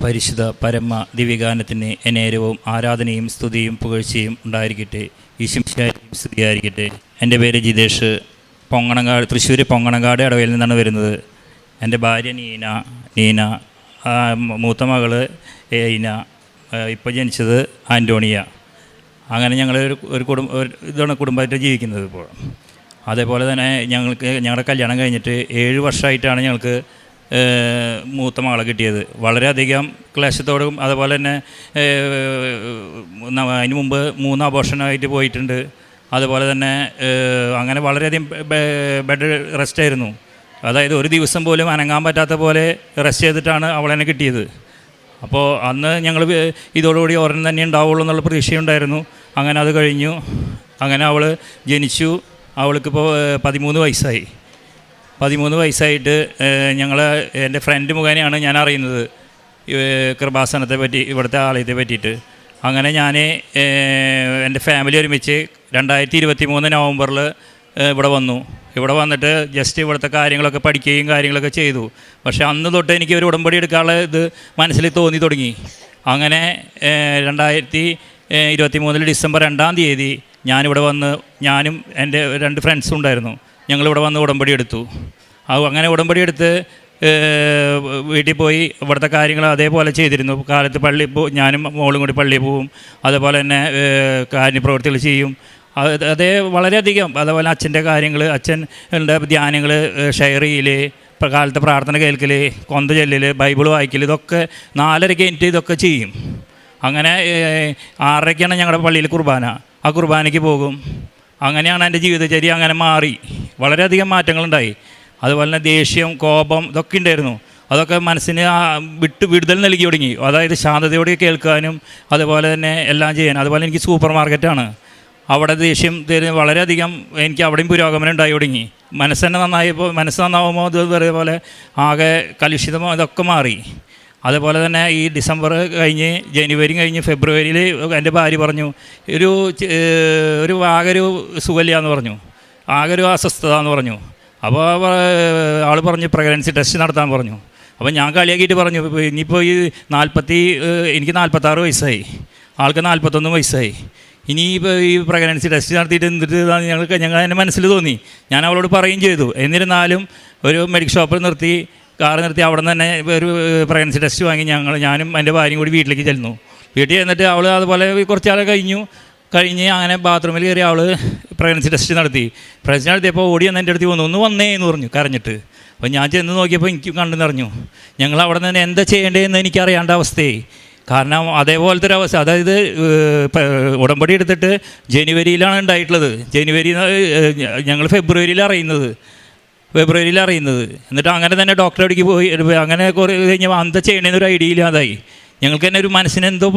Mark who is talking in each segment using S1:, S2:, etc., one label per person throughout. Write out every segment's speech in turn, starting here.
S1: പരിശുദ്ധ പരമ ദിവ്യഗാനത്തിന് എന്നേരവും ആരാധനയും സ്തുതിയും പുകഴ്ചയും ഉണ്ടായിരിക്കട്ടെ. ഈശംശായും സ്തുതിയായിരിക്കട്ടെ. എൻ്റെ പേര് ജിതേഷ്. പൊങ്ങണങ്കാട്, തൃശ്ശൂർ പൊങ്ങണങ്കാട് ഇടവയിൽ നിന്നാണ് വരുന്നത്. എൻ്റെ ഭാര്യ നീന, മൂത്ത മകൾ ഈന, ഇപ്പോൾ ജനിച്ചത് ആൻ്റോണിയ. അങ്ങനെ ഞങ്ങൾ ഒരു ഇതാണ് കുടുംബമായിട്ട് ജീവിക്കുന്നത് ഇപ്പോൾ. അതേപോലെ തന്നെ ഞങ്ങളുടെ കല്യാണം കഴിഞ്ഞിട്ട് 7 വർഷമായിട്ടാണ് ഞങ്ങൾക്ക് മൂത്ത മകളെ കിട്ടിയത്. വളരെയധികം ക്ലേശത്തോടും അതുപോലെ തന്നെ അതിന് മുമ്പ് 3 അബോർഷനായിട്ട് പോയിട്ടുണ്ട്. അതുപോലെ തന്നെ അങ്ങനെ വളരെയധികം ബെഡ് റെസ്റ്റ് ആയിരുന്നു. അതായത് ഒരു ദിവസം പോലും അനങ്ങാൻ പറ്റാത്ത പോലെ റെസ്റ്റ് ചെയ്തിട്ടാണ് അവളെന്നെ കിട്ടിയത്. അപ്പോൾ അന്ന് ഞങ്ങൾ ഇതോടുകൂടി ഒരെണ്ണം തന്നെ ഉണ്ടാവുള്ളൂ എന്നുള്ള പ്രതീക്ഷയുണ്ടായിരുന്നു. അങ്ങനെ അത് കഴിഞ്ഞു. അങ്ങനെ അവൾ ജനിച്ചു. അവൾക്കിപ്പോൾ 13 വയസ്സായി. 13 വയസ്സായിട്ട് എൻ്റെ ഫ്രണ്ട് മുഖേനയാണ് ഞാൻ അറിയുന്നത് കൃപാസനത്തെ പറ്റി, ഇവിടുത്തെ ആലയത്തെ പറ്റിയിട്ട്. അങ്ങനെ ഞാൻ എൻ്റെ ഫാമിലി ഒരുമിച്ച് 2023 നവംബറിൽ ഇവിടെ വന്നു. ഇവിടെ വന്നിട്ട് ജസ്റ്റ് ഇവിടുത്തെ കാര്യങ്ങളൊക്കെ പഠിക്കുകയും കാര്യങ്ങളൊക്കെ ചെയ്തു. പക്ഷേ അന്ന് തൊട്ട് എനിക്ക് ഒരു ഉടമ്പടി എടുക്കാനുള്ള ഇത് മനസ്സിൽ തോന്നി തുടങ്ങി. അങ്ങനെ 2023 ഡിസംബർ 2-ാം തീയതി ഞാനിവിടെ വന്ന്, ഞാനും എൻ്റെ 2 ഫ്രണ്ട്സും ഉണ്ടായിരുന്നു. ഞങ്ങളിവിടെ വന്ന് ഉടമ്പടി എടുത്തു. അങ്ങനെ ഉടമ്പടി എടുത്ത് വീട്ടിൽ പോയി ഇവിടുത്തെ കാര്യങ്ങൾ അതേപോലെ ചെയ്തിരുന്നു. കാലത്ത് ഞാനും മോളും കൂടി പള്ളിയിൽ പോവും. അതേപോലെ തന്നെ കാര്യപ്രവൃത്തികൾ ചെയ്യും. അതേ വളരെയധികം. അതേപോലെ അച്ഛൻ്റെ കാര്യങ്ങൾ, അച്ഛൻ്റെ ധ്യാനങ്ങൾ ഷെയർ ചെയ്യൽ, കാലത്തെ പ്രാർത്ഥന കേൾക്കൽ, കൊന്ത ചെല്ലൽ, ബൈബിൾ വായിക്കൽ, ഇതൊക്കെ 4:30 എനിക്ക് ഇതൊക്കെ ചെയ്യും. അങ്ങനെ 6:30 ഞങ്ങളുടെ പള്ളിയിൽ കുർബാന. ആ കുർബാനയ്ക്ക് പോകും. അങ്ങനെയാണ് എൻ്റെ ജീവിതചര്യ അങ്ങനെ മാറി. വളരെയധികം മാറ്റങ്ങളുണ്ടായി. അതുപോലെ തന്നെ ദേഷ്യം, കോപം ഇതൊക്കെ ഉണ്ടായിരുന്നു. അതൊക്കെ മനസ്സിന് വിടുതൽ നൽകി തുടങ്ങി. അതായത് ശാന്തതയോടെ കേൾക്കാനും അതുപോലെ തന്നെ എല്ലാം ചെയ്യാൻ. അതുപോലെ എനിക്ക് സൂപ്പർ മാർക്കറ്റാണ്. അവിടെ ദേഷ്യം വളരെയധികം എനിക്ക് അവിടെയും പുരോഗമനം ഉണ്ടായി തുടങ്ങി. മനസ്സ് നന്നാവുമ്പോൾ ഇതേപോലെ ആകെ കലുഷിതമോ ഇതൊക്കെ മാറി. അതുപോലെ തന്നെ ഈ ഡിസംബർ കഴിഞ്ഞ് ജനുവരി കഴിഞ്ഞ് ഫെബ്രുവരിയിൽ എൻ്റെ ഭാര്യ പറഞ്ഞു ആകെ ഒരു സുഖമില്ല എന്ന് പറഞ്ഞു, ആകെ ഒരു അസ്വസ്ഥത എന്ന് പറഞ്ഞു. അപ്പോൾ ആൾ പറഞ്ഞു പ്രഗ്നൻസി ടെസ്റ്റ് നടത്താൻ പറഞ്ഞു. അപ്പോൾ ഞാൻ കളിയാക്കിയിട്ട് പറഞ്ഞു, ഇനിയിപ്പോൾ എനിക്ക് 46 വയസ്സായി, ആൾക്ക് 41 വയസ്സായി. ഇനിയിപ്പോൾ ഈ പ്രഗ്നൻസി ടെസ്റ്റ് നടത്തിയിട്ട് എന്നിട്ട് ഞങ്ങൾ എൻ്റെ മനസ്സിൽ തോന്നി. ഞാൻ അവളോട് പറയുകയും ചെയ്തു. എന്നിരുന്നാലും ഒരു മെഡിക്കൽ ഷോപ്പിൽ കാർ നിർത്തി അവിടെ നിന്ന് തന്നെ ഒരു പ്രഗ്നൻസി ടെസ്റ്റ് വാങ്ങി ഞാനും എൻ്റെ ഭാര്യയും കൂടി വീട്ടിലേക്ക് ചെല്ലുന്നു. വീട്ടിൽ ചെന്നിട്ട് അവൾ അതുപോലെ കുറച്ച് ആൾ കഴിഞ്ഞ് അങ്ങനെ ബാത്റൂമിൽ കയറി അവൾ പ്രഗ്നൻസി ടെസ്റ്റ് നടത്തിയപ്പോൾ ഓടി വന്ന് എൻ്റെ അടുത്ത് ഒന്ന് വന്നേ എന്ന് പറഞ്ഞു കരഞ്ഞിട്ട്. അപ്പോൾ ഞാൻ ചെന്ന് നോക്കിയപ്പോൾ എനിക്ക് കണ്ടു നിറഞ്ഞു. ഞങ്ങൾ അവിടെ നിന്ന് എന്താ ചെയ്യേണ്ടതെന്ന് എനിക്കറിയാണ്ട അവസ്ഥയായി. കാരണം അതേപോലത്തെ ഒരു അവസ്ഥ. അതായത് ഉടമ്പടി എടുത്തിട്ട് ജനുവരിയിലാണ് ഉണ്ടായിട്ടുള്ളത്. ഞങ്ങൾ ഫെബ്രുവരിയിൽ അറിയുന്നത്. എന്നിട്ട് അങ്ങനെ തന്നെ ഡോക്ടറെ അടുക്കി പോയി. അങ്ങനെ കുറേ കഴിഞ്ഞപ്പോൾ എന്താ ചെയ്യണമെന്നൊരു ഐഡിയ ഇല്ലാതായി. ഞങ്ങൾക്ക് തന്നെ ഒരു മനസ്സിന് എന്തോ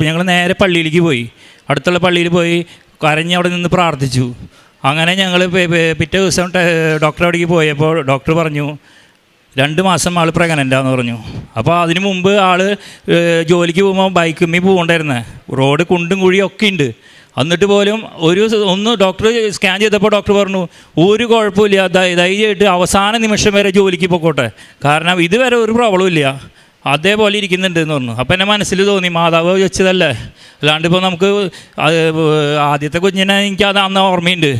S1: ഞങ്ങൾ നേരെ പള്ളിയിലേക്ക് പോയി. അടുത്തുള്ള പള്ളിയിൽ പോയി കരഞ്ഞ് അവിടെ നിന്ന് പ്രാർത്ഥിച്ചു. അങ്ങനെ ഞങ്ങൾ പിറ്റേ ദിവസം ഡോക്ടറെ അടുക്കി പോയപ്പോൾ ഡോക്ടർ പറഞ്ഞു 2 മാസം ആൾ പ്രഗ്നൻ്റാന്ന് പറഞ്ഞു. അപ്പോൾ അതിന് മുമ്പ് ആൾ ജോലിക്ക് പോകുമ്പോൾ ബൈക്കുമ്മി പോകണ്ടായിരുന്നേ. റോഡ് കുണ്ടും കുഴിയും ഒക്കെ ഉണ്ട്. എന്നിട്ട് പോലും ഡോക്ടർ സ്കാൻ ചെയ്തപ്പോൾ ഡോക്ടർ പറഞ്ഞു ഒരു കുഴപ്പമില്ല, ധൈര്യമായിട്ട് അവസാന നിമിഷം വരെ ജോലിക്ക് പോയിക്കോട്ടെ, കാരണം ഇതുവരെ ഒരു പ്രോബ്ലം ഇല്ല, അതേപോലെ ഇരിക്കുന്നുണ്ട് എന്ന് പറഞ്ഞു. അപ്പോൾ എൻ്റെ മനസ്സിൽ തോന്നി മാതാവ് വെച്ചതല്ലേ, അല്ലാണ്ട് ഇപ്പോൾ നമുക്ക് ആദ്യത്തെ കുഞ്ഞിനെ എനിക്കത് അന്ന് ഓർമ്മയുണ്ട്.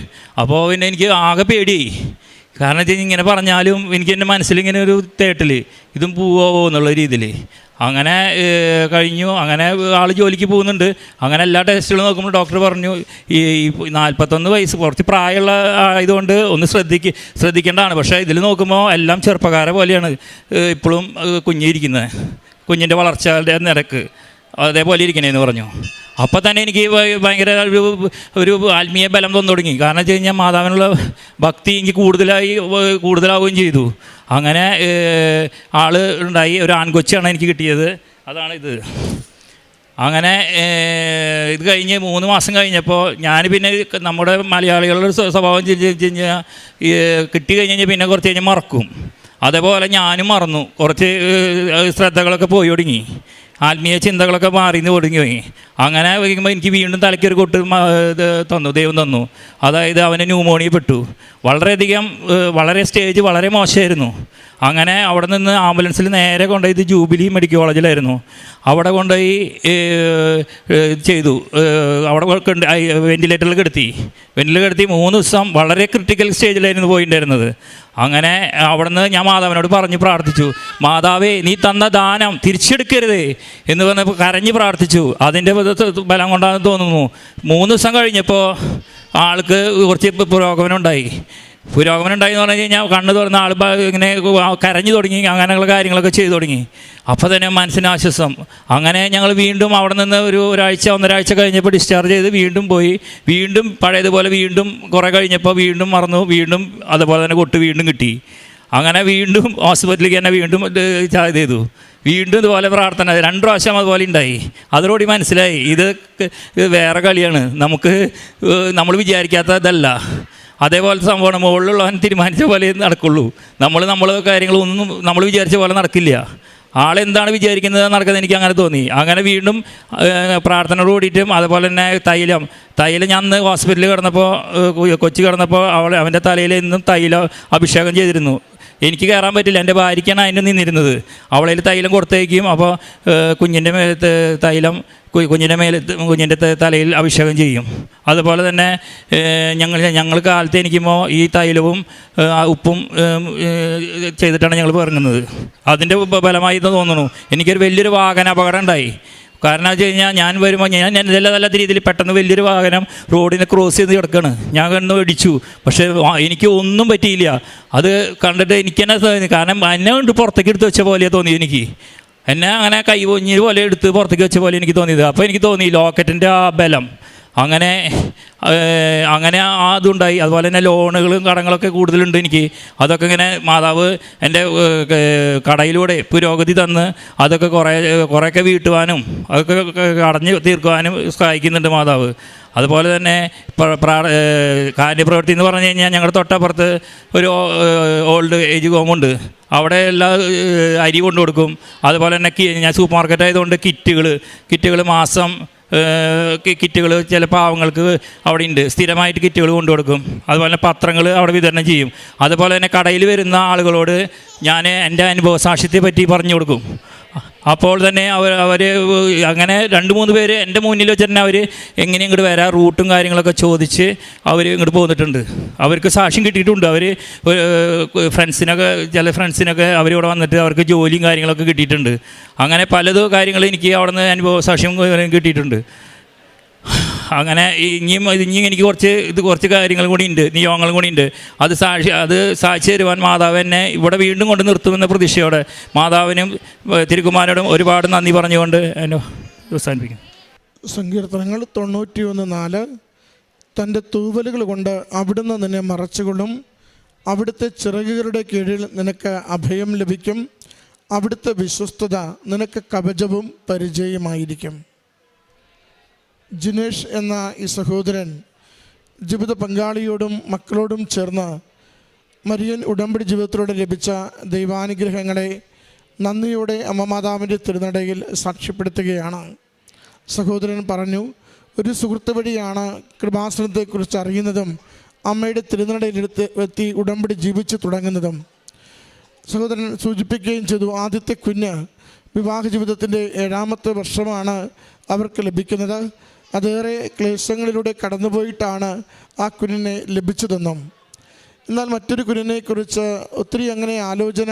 S1: അപ്പോൾ പിന്നെ എനിക്ക് ആകെ പേടിയായി. കാരണം വെച്ചാൽ ഇങ്ങനെ പറഞ്ഞാലും എനിക്ക് എൻ്റെ മനസ്സിലിങ്ങനെ ഒരു തേട്ടൽ, ഇതും പോവോ എന്നുള്ള രീതിയിൽ. അങ്ങനെ കഴിഞ്ഞു. അങ്ങനെ ആൾ ജോലിക്ക് പോകുന്നുണ്ട്. അങ്ങനെ എല്ലാ ടെസ്റ്റുകളും നോക്കുമ്പോൾ ഡോക്ടർ പറഞ്ഞു ഈ 41 വയസ്സ് കുറച്ച് പ്രായമുള്ള ആയതുകൊണ്ട് ഒന്ന് ശ്രദ്ധിക്കേണ്ടതാണ്. പക്ഷേ ഇതിൽ നോക്കുമ്പോൾ എല്ലാം ചെറുപ്പക്കാരെ പോലെയാണ് ഇപ്പോഴും കുഞ്ഞിരിക്കുന്നത്. കുഞ്ഞിൻ്റെ വളർച്ചയുടെ നിരക്ക് അതേപോലെ ഇരിക്കണേന്ന് പറഞ്ഞു. അപ്പോൾ തന്നെ എനിക്ക് ഭയങ്കര ഒരു ആത്മീയ ബലം തോന്നി തുടങ്ങി. കാരണം വെച്ച് കഴിഞ്ഞാൽ മാതാവിനുള്ള ഭക്തി എനിക്ക് കൂടുതലാവുകയും ചെയ്തു. അങ്ങനെ ആൾ ഉണ്ടായി. ഒരു ആൺകൊച്ചാണ് എനിക്ക് കിട്ടിയത്. അതാണിത്. അങ്ങനെ ഇത് കഴിഞ്ഞ് 3 മാസം കഴിഞ്ഞപ്പോൾ ഞാൻ പിന്നെ നമ്മുടെ മലയാളികളുടെ സ്വഭാവം വെച്ച് കഴിഞ്ഞാൽ കിട്ടി കഴിഞ്ഞ് പിന്നെ കുറച്ച് കഴിഞ്ഞ് മറക്കും. അതേപോലെ ഞാനും മറന്നു. കുറച്ച് ശ്രദ്ധകളൊക്കെ പോയി തുടങ്ങി. ആത്മീയ ചിന്തകളൊക്കെ മാറിന്ന് തുടങ്ങി. അങ്ങനെ വയ്ക്കുമ്പോൾ എനിക്ക് വീണ്ടും തലയ്ക്കൊരു കൊട്ട് തന്നു, ദൈവം തന്നു. അതായത് അവന് ന്യൂമോണിയ പെട്ടു. വളരെയധികം വളരെ സ്റ്റേജ് വളരെ മോശമായിരുന്നു. അങ്ങനെ അവിടെ നിന്ന് ആംബുലൻസിൽ നേരെ കൊണ്ടുപോയി, ഇത് ജൂബിലി മെഡിക്കൽ കോളേജിലായിരുന്നു, അവിടെ കൊണ്ടുപോയി ചെയ്തു. അവിടെ വെൻറ്റിലേറ്ററിൽ കിടത്തി 3 ദിവസം വളരെ ക്രിട്ടിക്കൽ സ്റ്റേജിലായിരുന്നു പോയിട്ടുണ്ടായിരുന്നത്. അങ്ങനെ അവിടെ നിന്ന് ഞാൻ മാതാവിനോട് പറഞ്ഞ് പ്രാർത്ഥിച്ചു, മാതാവേ നീ തന്ന ദാനം തിരിച്ചെടുക്കരുത് എന്ന് പറഞ്ഞപ്പോൾ കരഞ്ഞ് പ്രാർത്ഥിച്ചു. അതിൻ്റെ ബലം കൊണ്ടാണെന്ന് തോന്നുന്നു 3 ദിവസം കഴിഞ്ഞപ്പോൾ ആൾക്ക് കുറച്ച് പുരോഗമനം ഉണ്ടായി എന്ന് പറഞ്ഞു കഴിഞ്ഞാൽ കണ്ണ് തുറന്ന ആൾ ഇങ്ങനെ കരഞ്ഞു തുടങ്ങി, അങ്ങനെയുള്ള കാര്യങ്ങളൊക്കെ ചെയ്തു തുടങ്ങി. അപ്പോൾ തന്നെ മനസ്സിന് ആശ്വാസം. അങ്ങനെ ഞങ്ങൾ വീണ്ടും അവിടെ നിന്ന് ഒന്നരാഴ്ച കഴിഞ്ഞപ്പോൾ ഡിസ്ചാർജ് ചെയ്ത് വീണ്ടും പോയി. വീണ്ടും പഴയതുപോലെ വീണ്ടും കുറേ കഴിഞ്ഞപ്പോൾ വീണ്ടും മറന്നു, വീണ്ടും അതുപോലെ തന്നെ കൊട്ട് വീണ്ടും കിട്ടി. അങ്ങനെ വീണ്ടും ഹോസ്പിറ്റലിലേക്ക് തന്നെ വീണ്ടും ചെയ്തു. വീണ്ടും ഇതുപോലെ പ്രാർത്ഥന 2 പ്രാവശ്യം അതുപോലെ ഉണ്ടായി. അതോടുകൂടി മനസ്സിലായി ഇത് വേറെ കളിയാണ്, നമ്മൾ വിചാരിക്കാത്തതല്ല. അതേപോലത്തെ സംഭവമാണ്. മുകളിലുള്ളവൻ തീരുമാനിച്ച പോലെ നടക്കുള്ളൂ. നമ്മൾ കാര്യങ്ങളൊന്നും നമ്മൾ വിചാരിച്ച പോലെ നടക്കില്ല. ആളെന്താണ് വിചാരിക്കുന്നത് നടക്കുന്നത് എനിക്ക് അങ്ങനെ തോന്നി. അങ്ങനെ വീണ്ടും പ്രാർത്ഥനയോട് കൂടിയിട്ടും അതുപോലെ തന്നെ തൈലം ഞാൻ അന്ന് ഹോസ്പിറ്റലിൽ കൊച്ചി കിടന്നപ്പോൾ അവൻ്റെ തലയിൽ എന്നും തൈലം അഭിഷേകം ചെയ്തിരുന്നു. എനിക്ക് കയറാൻ പറ്റില്ല, എൻ്റെ ഭാര്യയ്ക്കാണ് അതിന് നിന്നിരുന്നത്. അവളതിൽ തൈലം കൊടുത്തേക്കും. അപ്പോൾ കുഞ്ഞിൻ്റെ മേലത്ത് തൈലം കുഞ്ഞിൻ്റെ തലയിൽ അഭിഷേകം ചെയ്യും. അതുപോലെ തന്നെ ഞങ്ങൾ കാലത്ത് എനിക്കുമ്പോൾ ഈ തൈലവും ഉപ്പും ചെയ്തിട്ടാണ് ഞങ്ങൾ ഇറങ്ങുന്നത്. അതിൻ്റെ ബലമായി തോന്നുന്നു. എനിക്കൊരു വലിയൊരു വാഹന അപകടം ഉണ്ടായി. കാരണം വെച്ച് കഴിഞ്ഞാൽ ഞാൻ വരുമ്പോൾ നല്ല രീതിയിൽ പെട്ടെന്ന് വലിയൊരു വാഹനം റോഡിനെ ക്രോസ് ചെയ്ത് കിടക്കുകയാണ്. ഞാൻ കണ്ണ് ഇടിച്ചു, പക്ഷേ എനിക്ക് ഒന്നും പറ്റിയില്ല. അത് കണ്ടിട്ട് എനിക്ക് തന്നെ തോന്നി, കാരണം എന്നെ കൊണ്ട് പുറത്തേക്ക് എടുത്ത് വെച്ച പോലെയാണ് തോന്നിയത്. എനിക്ക് എന്നെ അങ്ങനെ കൈവൊഞ്ഞി പോലെ എടുത്ത് പുറത്തേക്ക് വെച്ച പോലെ എനിക്ക് തോന്നിയത്. അപ്പോൾ എനിക്ക് തോന്നി ലോക്കറ്റിൻ്റെ ആ ബലം. അങ്ങനെ അതുണ്ടായി. അതുപോലെ തന്നെ ലോണുകളും കടങ്ങളൊക്കെ കൂടുതലുണ്ട് എനിക്ക്. അതൊക്കെ ഇങ്ങനെ മാതാവ് എൻ്റെ കടയിലൂടെ പുരോഗതി തന്ന് അതൊക്കെ കുറേയൊക്കെ വീട്ടുവാനും അതൊക്കെ അടഞ്ഞു തീർക്കുവാനും സഹായിക്കുന്നുണ്ട് മാതാവ്. അതുപോലെ തന്നെ കാര്യപ്രവൃത്തി എന്ന് പറഞ്ഞു കഴിഞ്ഞാൽ ഞങ്ങളുടെ തൊട്ടപ്പുറത്ത് ഒരു ഓൾഡ് ഏജ് ഹോമുണ്ട്. അവിടെ എല്ലാ അരി കൊണ്ടു കൊടുക്കും. അതുപോലെ തന്നെ ഞാൻ സൂപ്പർ മാർക്കറ്റ് ആയതുകൊണ്ട് കിറ്റുകൾ മാസം കിറ്റുകൾ ചില പാവങ്ങൾക്ക് അവിടെ ഉണ്ട്, സ്ഥിരമായിട്ട് കിറ്റുകൾ കൊണ്ടു കൊടുക്കും. അതുപോലെ തന്നെ പത്രങ്ങൾ അവിടെ വിതരണം ചെയ്യും. അതുപോലെ തന്നെ കടയിൽ വരുന്ന ആളുകളോട് ഞാൻ എൻ്റെ അനുഭവ സാക്ഷ്യത്തെ പറ്റി പറഞ്ഞു കൊടുക്കും. അപ്പോൾ തന്നെ അവർ അങ്ങനെ 2-3 പേര് എൻ്റെ മുന്നിൽ വെച്ച് തന്നെ അവർ എങ്ങനെ ഇങ്ങോട്ട് വരാം റൂട്ടും കാര്യങ്ങളൊക്കെ ചോദിച്ച് അവർ ഇങ്ങോട്ട് പോന്നിട്ടുണ്ട്. അവർക്ക് സാക്ഷ്യം കിട്ടിയിട്ടുണ്ട്. അവർ ചില ഫ്രണ്ട്സിനൊക്കെ അവരിവിടെ വന്നിട്ട് അവർക്ക് ജോലിയും കാര്യങ്ങളൊക്കെ കിട്ടിയിട്ടുണ്ട്. അങ്ങനെ പലതും കാര്യങ്ങൾ എനിക്ക് അവിടെ നിന്ന് അനുഭവ സാക്ഷ്യം കിട്ടിയിട്ടുണ്ട്. അങ്ങനെ ഇനിയും എനിക്ക് കുറച്ച് കാര്യങ്ങളും കൂടി ഉണ്ട്, നിയോഗങ്ങളും കൂടി ഉണ്ട്. അത് സാക്ഷി തരുവാൻ മാതാവ് എന്നെ ഇവിടെ വീണ്ടും കൊണ്ട് നിർത്തുമെന്ന പ്രതീക്ഷയോടെ മാതാവിനും തിരുക്കുമാരനോടും ഒരുപാട് നന്ദി പറഞ്ഞുകൊണ്ട് എന്നെ അവസാനിപ്പിക്കും.
S2: സങ്കീർത്തനങ്ങൾ 91:4 തൻ്റെ തൂവലുകൾ കൊണ്ട് അവിടുന്ന് നിന്നെ മറച്ചുകൊള്ളും, അവിടുത്തെ ചിറകുകളുടെ കീഴിൽ നിനക്ക് അഭയം ലഭിക്കും, അവിടുത്തെ വിശ്വസ്തത നിനക്ക് കവചവും പരിചയമായിരിക്കും. ജിനേഷ് എന്ന ഈ സഹോദരൻ ജീവിത പങ്കാളിയോടും മക്കളോടും ചേർന്ന് മരിയൻ ഉടമ്പടി ജീവിതത്തിലൂടെ ലഭിച്ച ദൈവാനുഗ്രഹങ്ങളെ നന്ദിയോടെ അമ്മ മാതാവിൻ്റെ തിരുനടയിൽ സാക്ഷ്യപ്പെടുത്തുകയാണ്. സഹോദരൻ പറഞ്ഞു, ഒരു സുഹൃത്ത് വഴിയാണ് കൃപാസനത്തെക്കുറിച്ച് അറിയുന്നതും അമ്മയുടെ തിരുനടയിലെത്തി ഉടമ്പടി ജീവിച്ച് തുടങ്ങുന്നതും. സഹോദരൻ സൂചിപ്പിക്കുകയും ചെയ്തു, ആദ്യത്തെ കുഞ്ഞ് വിവാഹ ജീവിതത്തിൻ്റെ 7ാമത്തെ വർഷമാണ് അവർക്ക് ലഭിക്കുന്നത്. അതേറെ ക്ലേശങ്ങളിലൂടെ കടന്നുപോയിട്ടാണ് ആ കുഞ്ഞിനെ ലഭിച്ചതെന്നും, എന്നാൽ മറ്റൊരു കുഞ്ഞിനെക്കുറിച്ച് ഒത്തിരി അങ്ങനെ ആലോചന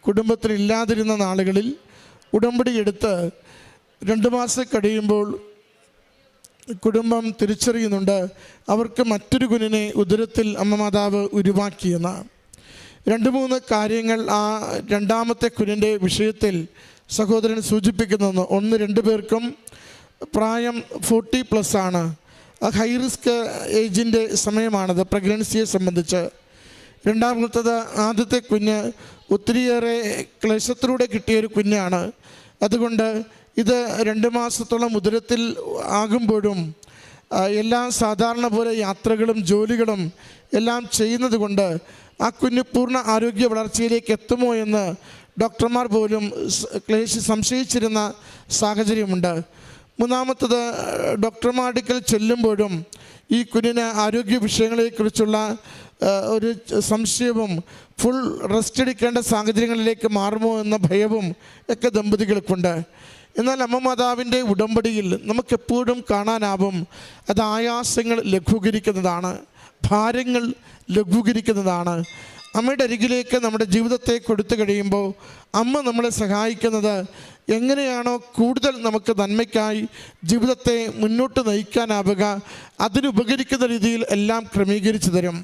S2: കുടുംബത്തിലില്ലാതിരുന്ന നാളുകളിൽ ഉടമ്പടി എടുത്ത് 2 മാസം കഴിയുമ്പോൾ കുടുംബം തിരിച്ചറിയുന്നുണ്ട് അവർക്ക് മറ്റൊരു കുഞ്ഞിനെ ഉദരത്തിൽ അമ്മ മാതാവ് ഉരുവാക്കിയെന്ന്. 2-3 കാര്യങ്ങൾ ആ 2ാമത്തെ കുഞ്ഞിൻ്റെ വിഷയത്തിൽ സഹോദരൻ സൂചിപ്പിക്കുന്നു. 1-2 പേർക്കും പ്രായം 40+ ആണ്. ഹൈ റിസ്ക് ഏജിൻ്റെ സമയമാണത് പ്രഗ്നൻസിയെ സംബന്ധിച്ച്. 2ാമത്തത് ആദ്യത്തെ കുഞ്ഞ് ഒത്തിരിയേറെ ക്ലേശത്തിലൂടെ കിട്ടിയൊരു കുഞ്ഞാണ്. അതുകൊണ്ട് ഇത് 2 മാസത്തോളം ഉദരത്തിൽ ആകുമ്പോഴും എല്ലാം സാധാരണ പോലെ യാത്രകളും ജോലികളും എല്ലാം ചെയ്യുന്നത് കൊണ്ട് ആ കുഞ്ഞ് പൂർണ്ണ ആരോഗ്യ വളർച്ചയിലേക്ക് എത്തുമോ എന്ന് ഡോക്ടർമാർ പോലും സംശയിച്ചിരുന്ന സാഹചര്യമുണ്ട്. മൂന്നാമത്തത്, ഡോക്ടർമാരുടെ അടുക്കൽ ചെല്ലുമ്പോഴും ഈ കുഞ്ഞിന് ആരോഗ്യ വിഷയങ്ങളെക്കുറിച്ചുള്ള ഒരു സംശയവും ഫുൾ റെസ്റ്റ് എടുക്കേണ്ട സാഹചര്യങ്ങളിലേക്ക് മാറുമോ എന്ന ഭയവും ഒക്കെ ദമ്പതികൾക്കുണ്ട്. എന്നാൽ അമ്മ മാതാവിൻ്റെ ഉടമ്പടിയിൽ നമുക്കെപ്പോഴും കാണാനാവും അത് ആയാസങ്ങൾ ലഘൂകരിക്കുന്നതാണ്, ഭാരങ്ങൾ ലഘൂകരിക്കുന്നതാണ്. അമ്മയുടെ അരികിലേക്ക് നമ്മുടെ ജീവിതത്തെ കൊടുത്തു കഴിയുമ്പോൾ അമ്മ നമ്മളെ സഹായിക്കുന്നത് എങ്ങനെയാണോ കൂടുതൽ നമുക്ക് നന്മയ്ക്കായി ജീവിതത്തെ മുന്നോട്ട് നയിക്കാനാവുക അതിനുപകരിക്കുന്ന രീതിയിൽ എല്ലാം ക്രമീകരിച്ചു തരും.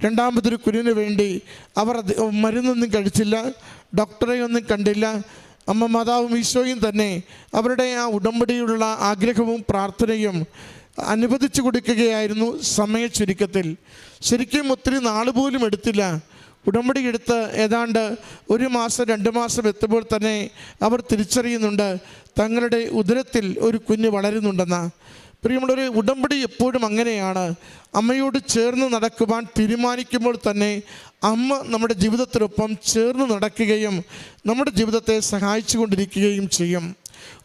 S2: രണ്ടാമതൊരു കുഞ്ഞിന് വേണ്ടി അവർ മരുന്നൊന്നും കഴിച്ചില്ല, ഡോക്ടറെയൊന്നും കണ്ടില്ല. അമ്മ മാതാവും ഈശോയും തന്നെ അവരുടെ ആ ഉടമ്പടിയിലുള്ള ആഗ്രഹവും പ്രാർത്ഥനയും അനുവദിച്ചു കൊടുക്കുകയായിരുന്നു സമയ ചുരുക്കത്തിൽ. ശരിക്കും ഒത്തിരി നാൾ പോലും എടുത്തില്ല. ഉടമ്പടി എടുത്ത് ഏതാണ്ട് 1 മാസം 2 മാസം എത്തുമ്പോൾ തന്നെ അവർ തിരിച്ചറിയുന്നുണ്ട് തങ്ങളുടെ ഉദരത്തിൽ ഒരു കുഞ്ഞ് വളരുന്നുണ്ടെന്ന്. പ്രിയമുള്ളൊരു ഉടമ്പടി എപ്പോഴും അങ്ങനെയാണ്. അമ്മയോട് ചേർന്ന് നടക്കുവാൻ തീരുമാനിക്കുമ്പോൾ തന്നെ അമ്മ നമ്മുടെ ജീവിതത്തിനൊപ്പം ചേർന്ന് നടക്കുകയും നമ്മുടെ ജീവിതത്തെ സഹായിച്ചു കൊണ്ടിരിക്കുകയും ചെയ്യും.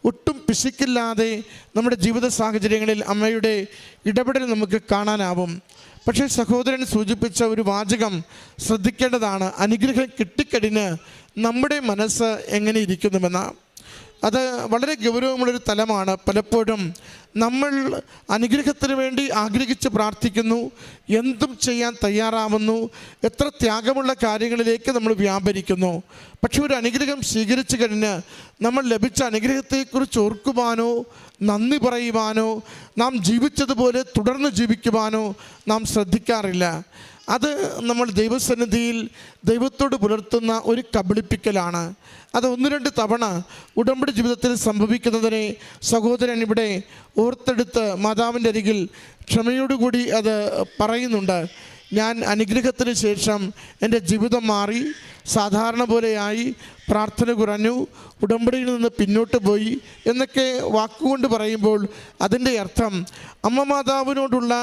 S2: ഒട്ടും പിശുക്കില്ലാതെ നമ്മുടെ ജീവിത സാഹചര്യങ്ങളിൽ അമ്മയുടെ ഇടപെടൽ നമുക്ക് കാണാനാവും. പക്ഷേ സഹോദരൻ സൂചിപ്പിച്ച ഒരു വാചകം ശ്രദ്ധിക്കേണ്ടതാണ്. അനുഗ്രഹം കിട്ടിക്കഴിഞ്ഞ് നമ്മുടെ മനസ്സ് എങ്ങനെ ഇരിക്കുന്നുവെന്ന്. അത് വളരെ ഗൗരവമുള്ളൊരു തലമാണ്. പലപ്പോഴും നമ്മൾ അനുഗ്രഹത്തിന് വേണ്ടി ആഗ്രഹിച്ച് പ്രാർത്ഥിക്കുന്നു, എന്തും ചെയ്യാൻ തയ്യാറാവുന്നു, എത്ര ത്യാഗമുള്ള കാര്യങ്ങളിലേക്ക് നമ്മൾ വ്യാപരിക്കുന്നു. പക്ഷെ ഒരു അനുഗ്രഹം സ്വീകരിച്ചു കഴിഞ്ഞ് നമ്മൾ ലഭിച്ച അനുഗ്രഹത്തെക്കുറിച്ച് ഓർക്കുവാനോ നന്ദി പറയുവാനോ നാം ജീവിച്ചതുപോലെ തുടർന്ന് ജീവിക്കുവാനോ നാം ശ്രദ്ധിക്കാറില്ല. അത് നമ്മൾ ദൈവസന്നിധിയിൽ ദൈവത്തോട് പുലർത്തുന്ന ഒരു കബളിപ്പിക്കലാണ്. അത് 1-2 തവണ ഉടമ്പടി ജീവിതത്തിൽ സംഭവിക്കുന്നതിനെ സഹോദരൻ ഇവിടെ ഓർത്തെടുത്ത് മാതാവിൻ്റെ അരികിൽ ക്ഷമയോടുകൂടി അത് പറയുന്നുണ്ട്. ഞാൻ അനുഗ്രഹത്തിന് ശേഷം എൻ്റെ ജീവിതം മാറി, സാധാരണ പോലെയായി, പ്രാർത്ഥന കുറഞ്ഞു, ഉടമ്പടിയിൽ നിന്ന് പിന്നോട്ട് പോയി എന്നൊക്കെ വാക്കുകൊണ്ട് പറയുമ്പോൾ അതിൻ്റെ അർത്ഥം അമ്മ മാതാവിനോടുള്ള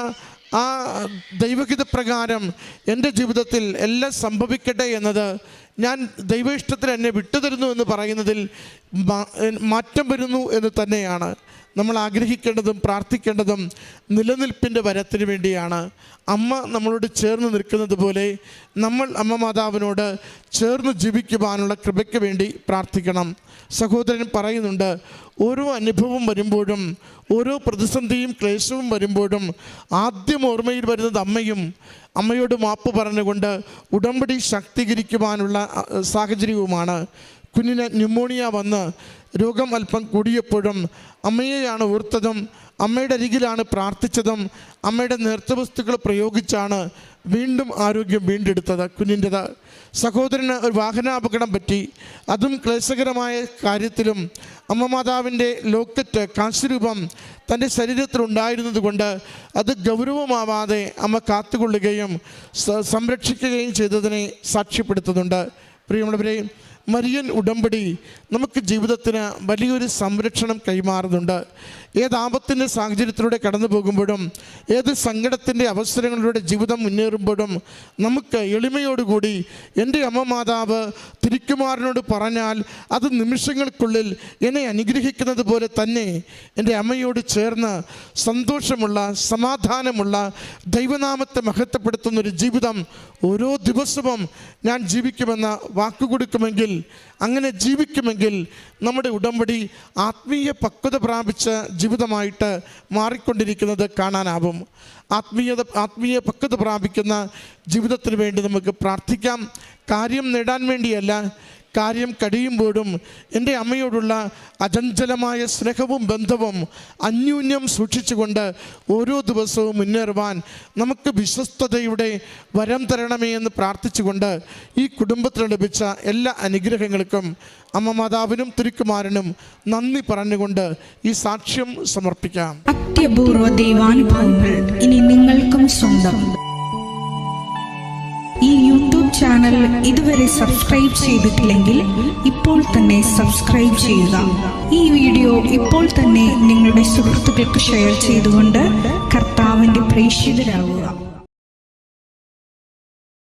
S2: ആ ദൈവഹിതപ്രകാരം എൻ്റെ ജീവിതത്തിൽ എല്ലാം സംഭവിക്കട്ടെ എന്നത്, ഞാൻ ദൈവ ഇഷ്ടത്തിൽ എന്നെ വിട്ടുതരുന്നു എന്ന് പറയുന്നതിൽ മാറ്റം വരുന്നു എന്ന് തന്നെയാണ്. നമ്മൾ ആഗ്രഹിക്കേണ്ടതും പ്രാർത്ഥിക്കേണ്ടതും നിലനിൽപ്പിൻ്റെ വരത്തിന് വേണ്ടിയാണ്. അമ്മ നമ്മളോട് ചേർന്ന് നിൽക്കുന്നത് പോലെ നമ്മൾ അമ്മ മാതാവിനോട് ചേർന്ന് ജീവിക്കുവാനുള്ള കൃപയ്ക്ക് വേണ്ടി പ്രാർത്ഥിക്കണം. സഹോദരൻ പറയുന്നുണ്ട്, ഓരോ അനുഭവം വരുമ്പോഴും ഓരോ പ്രതിസന്ധിയും ക്ലേശവും വരുമ്പോഴും ആദ്യം ഓർമ്മയിൽ വരുന്നത് അമ്മയോട് മാപ്പ് പറഞ്ഞുകൊണ്ട് ഉടമ്പടി ശാക്തീകരിക്കുവാനുള്ള സാഹചര്യവുമാണ്. കുഞ്ഞിന് ന്യൂമോണിയ വന്ന് രോഗം അല്പം കൂടിയപ്പോഴും അമ്മയെയാണ് ഓർത്തതും അമ്മയുടെ അരികിലാണ് പ്രാർത്ഥിച്ചതും അമ്മയുടെ നേർച്ചവസ്തുക്കൾ പ്രയോഗിച്ചാണ് വീണ്ടും ആരോഗ്യം വീണ്ടെടുത്തത് കുഞ്ഞിൻ്റെത്. സഹോദരന് ഒരു വാഹനാപകടം പറ്റി. അതും ക്ലേശകരമായ കാര്യത്തിലും അമ്മ മാതാവിൻ്റെ ലോക്കറ്റ് കാശുരൂപം തൻ്റെ ശരീരത്തിലുണ്ടായിരുന്നത് കൊണ്ട് അത് ഗൗരവമാവാതെ അമ്മ കാത്തുകൊള്ളുകയും സംരക്ഷിക്കുകയും ചെയ്തതിനെ സാക്ഷ്യപ്പെടുത്തുന്നുണ്ട്. പ്രിയമുള്ളവരെ, മരിയൻ ഉടമ്പടി നമുക്ക് ജീവിതത്തിന് വലിയൊരു സംരക്ഷണം കൈമാറുന്നുണ്ട്. ഏത് ആപത്തിൻ്റെ സാഹചര്യത്തിലൂടെ കടന്നു പോകുമ്പോഴും ഏത് സങ്കടത്തിൻ്റെ അവസരങ്ങളിലൂടെ ജീവിതം മുന്നേറുമ്പോഴും നമുക്ക് എളിമയോടുകൂടി എൻ്റെ അമ്മ മാതാവ് തിരുക്കുമാരനോട് പറഞ്ഞാൽ അത് നിമിഷങ്ങൾക്കുള്ളിൽ എന്നെ അനുഗ്രഹിക്കുന്നത് പോലെ തന്നെ എൻ്റെ അമ്മയോട് ചേർന്ന് സന്തോഷമുള്ള സമാധാനമുള്ള ദൈവനാമത്തെ മഹത്വപ്പെടുത്തുന്നൊരു ജീവിതം ഓരോ ദിവസവും ഞാൻ ജീവിക്കുമെന്ന് വാക്കുകൊടുക്കുമെങ്കിൽ, അങ്ങനെ ജീവിക്കുമെങ്കിൽ നമ്മുടെ ഉടമ്പടി ആത്മീയ പക്വത പ്രാപിച്ച ജീവിതമായിട്ട് മാറിക്കൊണ്ടിരിക്കുന്നത് കാണാനാവും. ആത്മീയ പക്വത പ്രാപിക്കുന്ന ജീവിതത്തിന് വേണ്ടി നമുക്ക് പ്രാർത്ഥിക്കാം. കാര്യം നേടാൻ വേണ്ടിയല്ല, കാര്യം കഴിയുമ്പോഴും എൻ്റെ അമ്മയോടുള്ള അചഞ്ചലമായ സ്നേഹവും ബന്ധവും അന്യോന്യം സൂക്ഷിച്ചുകൊണ്ട് ഓരോ ദിവസവും മുന്നേറുവാൻ നമുക്ക് വിശ്വസ്തതയുടെ വരം തരണമേ എന്ന് പ്രാർത്ഥിച്ചുകൊണ്ട് ഈ കുടുംബത്തിന് ലഭിച്ച എല്ലാ അനുഗ്രഹങ്ങൾക്കും അമ്മ മാതാവിനും തിരുക്കുമാരനും നന്ദി പറഞ്ഞുകൊണ്ട് ഈ സാക്ഷ്യം സമർപ്പിക്കാം.
S3: അത്യപൂർവ ദൈവാനുഭവങ്ങൾ ഇനി നിങ്ങൾക്കും സ്വന്തം. ഈ യൂട്യൂബ് ചാനൽ ഇതുവരെ സബ്സ്ക്രൈബ് ചെയ്തിട്ടില്ലെങ്കിൽ ഇപ്പോൾ തന്നെ സബ്സ്ക്രൈബ് ചെയ്യുക. ഈ വീഡിയോ ഇപ്പോൾ തന്നെ നിങ്ങളുടെ സുഹൃത്തുക്കൾക്ക് ഷെയർ ചെയ്തുകൊണ്ട് കർത്താവിൻ്റെ പ്രേക്ഷിതരാകുക.